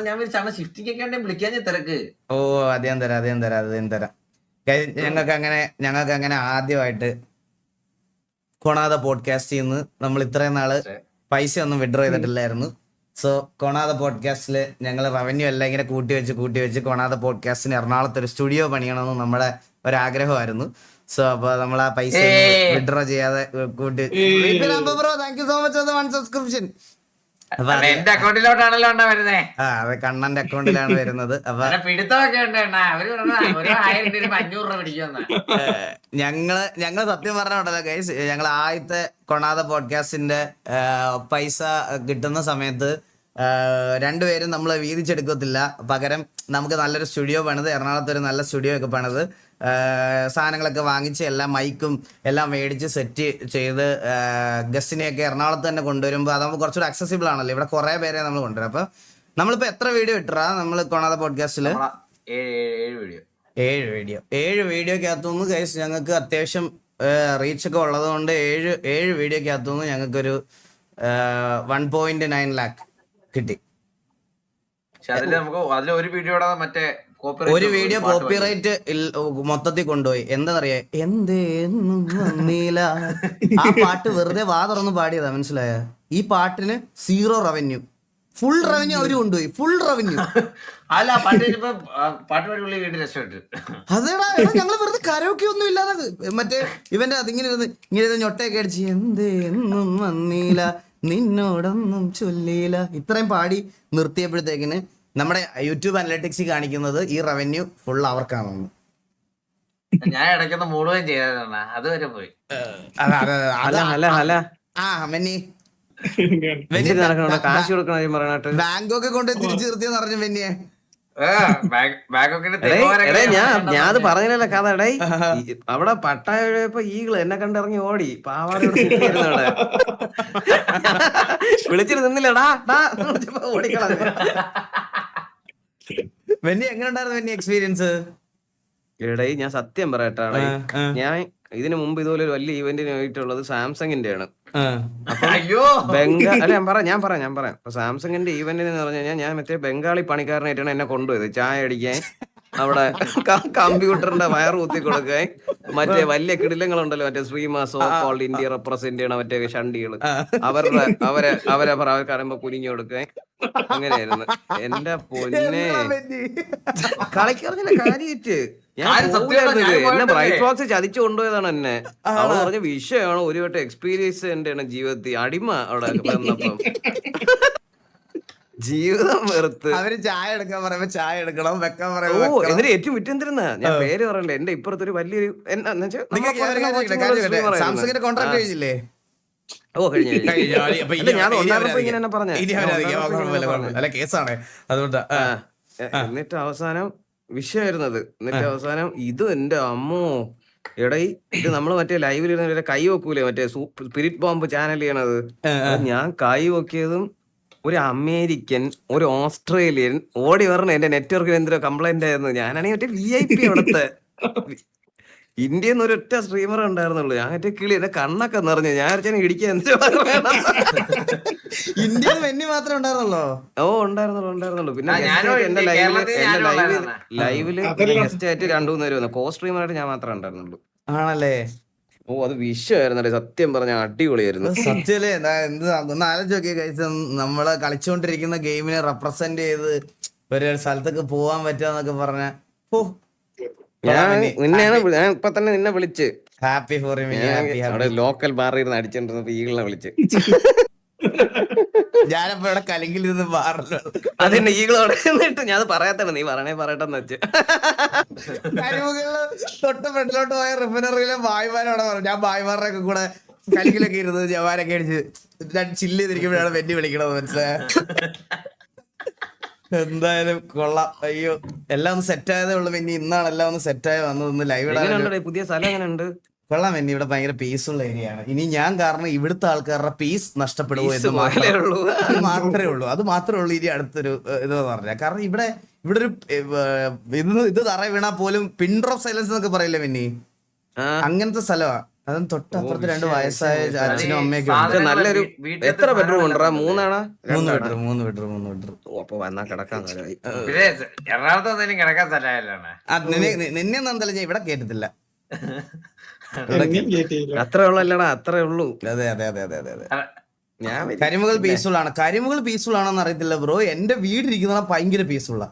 ഞാൻ വിളിച്ചാണ് ഷിഫ്റ്റിക്കൊക്കെ വിളിക്കാൻ തിരക്ക്. ഓ അദ്ദേഹം തരാം. ഞങ്ങൾക്ക് അങ്ങനെ ആദ്യമായിട്ട് കൊണാത പോഡ്കാസ്റ്റിൽ നിന്ന് നമ്മൾ ഇത്രയും നാള് പൈസ ഒന്നും വിഡ്രോ ചെയ്തിട്ടില്ലായിരുന്നു. സോ കൊണാത പോഡ്കാസ്റ്റില് ഞങ്ങൾ റവന്യൂ എല്ലാം ഇങ്ങനെ കൂട്ടി വെച്ച് കൊണാത പോഡ്കാസ്റ്റിന് എറണാകുളത്ത് ഒരു സ്റ്റുഡിയോ പണിയണമെന്ന് നമ്മുടെ ഒരാഗ്രഹമായിരുന്നു. സോ അപ്പൊ നമ്മൾ ആ പൈസ വിഡ്രോ ചെയ്യാതെ കൂട്ടി. Bro thank you so much for the 1 subscription. എന്റെ അക്കൗണ്ടിലോട്ടാണല്ലോ വരുന്നേ. അതെ കണ്ണന്റെ അക്കൗണ്ടിലാണ് വരുന്നത്. അപ്പൊ പിടുത്തമൊക്കെ ഉണ്ട്. അവര് 1000 രൂപ 500 രൂപ പിടിക്കുമെന്ന്. ഞങ്ങള് സത്യം പറഞ്ഞോണ്ടല്ലോ ഗൈസ്, ഞങ്ങൾ ആദ്യത്തെ കൊണാത പോഡ്കാസ്റ്റിന്റെ പൈസ കിട്ടുന്ന സമയത്ത് രണ്ടുപേരും നമ്മൾ വീതിച്ചെടുക്കത്തില്ല, പകരം നമുക്ക് നല്ലൊരു സ്റ്റുഡിയോ പണിത്, എറണാകുളത്ത് ഒരു നല്ല സ്റ്റുഡിയോ ഒക്കെ പണിത് സാധനങ്ങളൊക്കെ വാങ്ങിച്ച് എല്ലാം മൈക്കും എല്ലാം മേടിച്ച് സെറ്റ് ചെയ്ത് ഗസ്റ്റിനെയൊക്കെ എറണാകുളത്ത് തന്നെ കൊണ്ടുവരുമ്പോൾ അതാകുമ്പോൾ കുറച്ചുകൂടി അക്സസിബിൾ ആണല്ലോ. ഇവിടെ കുറെ പേരെ നമ്മൾ കൊണ്ടുവരും. അപ്പൊ നമ്മളിപ്പോ എത്ര വീഡിയോ ഇട്ടാ നമ്മൾ കൊണാത പോഡ്കാസ്റ്റില്? 7 വീഡിയോക്കകത്തുനിന്ന് ഗൈസ് ഞങ്ങൾക്ക് അത്യാവശ്യം റീച്ച് ഒക്കെ ഉള്ളത് കൊണ്ട് 7 വീഡിയോക്കകത്തുനിന്ന് ഞങ്ങൾക്കൊരു 1.9 lakh കിട്ടി. ഒരു വീഡിയോ കോപ്പിറൈറ്റ് മൊത്തത്തിൽ കൊണ്ടുപോയി. എന്താന്നറിയാ, ആ പാട്ട് വെറുതെ വാ തുറന്ന് പാടിയതാ, മനസ്സിലായ? ഈ പാട്ടിന് 0 റവന്യൂ, ഫുൾ റവന്യൂ അവര് കൊണ്ടുപോയി. Full revenue. അതേടാ, ഞങ്ങള് വെറുതെ കരോക്കെ ഒന്നും ഇല്ലാതെ മറ്റേ ഇവന്റെ ഇങ്ങനെ ഞൊട്ടയൊക്കെ അടിച്ച് എന്തേന്നും വന്നീല നിന്നോടൊന്നും ചൊല്ലിയില്ല ഇത്രയും പാടി നിർത്തിയപ്പോഴത്തേക്കിന് നമ്മുടെ യൂട്യൂബ് അനലിറ്റിക്സ് കാണിക്കുന്നത് ഈ റവന്യൂ ഫുൾ അവർക്കാണെന്ന്. ഞാൻ ഇടയ്ക്കൊന്ന് മൂടുകയും ചെയ്തതാണ്, അതുവരെ പോയി. ബാങ്കൊക്കെ കൊണ്ട് തിരിച്ചു നിർത്തിയെന്ന് പറഞ്ഞു മെന്നിയെ. ഞാൻ പറഞ്ഞില്ലല്ലോ കഥ. എടേ അവിടെ പട്ടായപ്പോ ഈകള് എന്നെ കണ്ടിറങ്ങി ഓടി. പാവാട വിളിച്ചിട്ട് നിന്നില്ലടാ ഓടിക്കളഞ്ഞ. വെന്നി എങ്ങനെ ഉണ്ടായിരുന്നു വെന്നി എക്സ്പീരിയൻസ്? എടേ ഞാൻ സത്യം പറയട്ടാണ്, ഞാൻ ഇതിനു മുമ്പ് ഇതുപോലെ ഒരു വലിയ ഇവന്റിന് പോയിട്ടുള്ളത് സാംസങ്ങിന്റെ ആണ്. ഞാൻ പറയാം. അപ്പൊ സാംസങ്ങിന്റെ ഈവന്റിന് പറഞ്ഞു കഴിഞ്ഞാൽ ഞാൻ മറ്റേ ബംഗാളി പണിക്കാരനായിട്ടാണ് എന്നെ കൊണ്ടുപോയത്. ചായ അടിക്കാൻ, അവിടെ കമ്പ്യൂട്ടറിന്റെ വയർ കുത്തി കൊടുക്കാൻ, മറ്റേ വലിയ കിടിലങ്ങളുണ്ടല്ലോ മറ്റേ ശ്രീമാസോ കോൾഡ് ഇന്ത്യ റെപ്രസെന്റ് ചെയ്യണ മറ്റേ ഷണ്ടികള്, അവരെ പറയുമ്പോ കുനിഞ്ഞു കൊടുക്കാൻ. അങ്ങനെയായിരുന്നു. എന്റെ പൊന്നെ കളിക്കാറില്ല കാര്യായിട്ട്. എന്നെ ബ്രൈറ്റ് ബോക്സ് ചതിച്ചു കൊണ്ടുപോയതാണ് എന്നെ. അവള് പറഞ്ഞ വിഷയമാണ് ഒരു വട്ടം എക്സ്പീരിയൻസ് എന്റെ ജീവിതത്തിൽ അടിമ അവിടെ വന്നപ്പം. ജീവിതം വെറുത്ത് അവര് ചായ എടുക്കാൻ പറയുമ്പോ ചായ എടുക്കണം, വെക്കാൻ പറയുമ്പോ. എന്നിട്ട് ഏറ്റവും വിറ്റെന്തിരുന്ന ഞാൻ പേര് പറയണ്ടേ, എന്റെ ഇപ്പുറത്തൊരു വലിയൊരു സാംസങ്ങിന്റെ കോൺട്രാക്ട് കഴിഞ്ഞില്ലേ? ഞാൻ ഉണ്ടായിരുന്നപ്പോ ഇങ്ങനെ തന്നെ പറഞ്ഞ കേസാണ് അതുകൊണ്ടാ. എന്നിട്ട് അവസാനം വിഷയമായിരുന്നത്. എന്നിട്ട് അവസാനം ഇത് എന്റെ അമ്മോ എടൈ, ഇത് നമ്മള് മറ്റേ ലൈവിൽ ഇരുന്ന കൈ വെക്കൂലേ മറ്റേ സ്പിരിറ്റ് ബോംബ് ചാനൽ ചെയ്യണത്, ഞാൻ കൈ വെക്കിയതും ഒരു അമേരിക്കൻ, ഒരു ഓസ്ട്രേലിയൻ ഓടി വരണം. എന്റെ നെറ്റ്വർക്കിന് എന്തോ കംപ്ലൈന്റ് ആയിരുന്നു. ഞാനാണെങ്കിൽ മറ്റേ VIP അവിടുത്തെ ഇന്ത്യയിൽ നിന്ന് ഒരൊറ്റ സ്ട്രീമർ ഉണ്ടായിരുന്നുള്ളൂ. ഞാൻ മറ്റേ കിളി എന്റെ കണ്ണൊക്കെ നിറഞ്ഞു. ഞാൻ ഇടിക്കാൻ ഇന്ത്യയിൽ വെന്നി മാത്രമേ ഉണ്ടായിരുന്നുള്ളൂ. ഉണ്ടായിരുന്നുള്ളൂ. പിന്നെ എന്റെ ലൈവില് ഗസ്റ്റ് ആയിട്ട് 2-3 പേര് വന്നു. കോ സ്ട്രീമർ ആയിട്ട് ഞാൻ മാത്രമേ ഉണ്ടായിരുന്നുള്ളൂ. ആണല്ലേ? അത് വിഷയമായിരുന്നു സത്യം പറഞ്ഞ, അടിപൊളിയായിരുന്നു. സത്യല്ലേ? ഒന്ന് ആലോചിച്ച് നോക്കിയ കഴിച്ച നമ്മള് കളിച്ചുകൊണ്ടിരിക്കുന്ന ഗെയിമിനെ റെപ്രസെന്റ് ചെയ്ത് ഒരു സ്ഥലത്തേക്ക് പോവാൻ പറ്റുക പറഞ്ഞ ഞാൻ ഇപ്പൊ തന്നെ നിന്നെ വിളിച്ച് ഹാപ്പി ഫോർ അവിടെ ലോക്കൽ ബാറിൽ ഇരുന്ന് അടിച്ചോണ്ടിരുന്നപ്പോ ഈകളെ വിളിച്ച്. ഞാനപ്പോ ഇവിടെ കലിങ്കിൽ ഇരുന്ന് ബാറിൽ അതെന്നെ ഈകളോടെ എന്നിട്ട് ഞാൻ പറയാത്തന്നെ, നീ പറയട്ടെന്ന് വെച്ച് തൊട്ട് ഫ്രണ്ടിലോട്ട് പോയ റിഫൈനറിയിലെ ഭായിമാരോടെ പറഞ്ഞു. ഞാൻ ഭായിമാരുടെ ഒക്കെ കൂടെ കലിങ്കിലൊക്കെ ഇരുന്നത് ജവാനൊക്കെ അടിച്ച് ചില്ല് ചെയ്തിരിക്കുമ്പോഴാണ് വെന്നി വിളിക്കണത്, മനസ്സിലായ? എന്തായാലും കൊള്ളാം. അയ്യോ, എല്ലാം ഒന്ന് സെറ്റ് ആയതേ ഉള്ളു. പിന്നെ ഇന്നാണ് എല്ലാം ഒന്ന് സെറ്റായി വന്നത്. ലൈവ് പുതിയ സ്ഥലം എങ്ങനെയുണ്ട്? കൊള്ളാം. പിന്നെ ഇവിടെ ഭയങ്കര പീസ്ഫുൾ ഏരിയ ആണ്. ഇനി ഞാൻ കാരണം ഇവിടുത്തെ ആൾക്കാരുടെ പീസ് നഷ്ടപ്പെടുമോ എന്ന് മാത്രമേ ഉള്ളൂ ഇനി അടുത്തൊരു ഇതെന്ന് പറഞ്ഞാൽ. കാരണം ഇവിടെ ഒരു ഇത് തറ വീണാ പോലും പിൻ ഡ്രോപ്പ് സൈലൻസ് എന്നൊക്കെ പറയില്ലേ പിന്നെ, അങ്ങനത്തെ സ്ഥലമാ. അതും തൊട്ടപ്പുറത്ത് 2 വയസ്സായ ശരി. അച്ഛനും അമ്മയൊക്കെ ഉണ്ട്. സാധനങ്ങൾ നല്ലൊരു വീട്ടിലത്തെ എത്ര ബെഡ്റൂം സാധനങ്ങൾ ഉണ്ടാ? ഉണ്ട്. 3 ആണോ? 3 2 ബെഡ്റൂം 3 ബെഡ്റൂം അപ്പൊ വന്നാ കിടക്കാൻ നേരമായി. പിന്നെ എറണാകുളത്ത് ഒന്നും കിടക്കാൻ സ്ഥലമല്ലാണ്. നിന്നെ എന്തായാലും ഞാൻ ഇവിടെ കേട്ടത്തില്ല. അത്രേ ഉള്ളല്ലടാ, അത്രേ ഉള്ളൂ. അതെ അതെ അതെ അതെ അതെ അതെ. ഞാൻ കരിമുകൾ പീസ്ഫുൾ ആണ്. കരിമുകൾ പീസ്ഫുൾ ആണെന്ന് അറിയത്തില്ല ബ്രോ. എന്റെ വീട് ഇരിക്കുന്ന ഭയങ്കര പീസ്ഫുള്ളാ.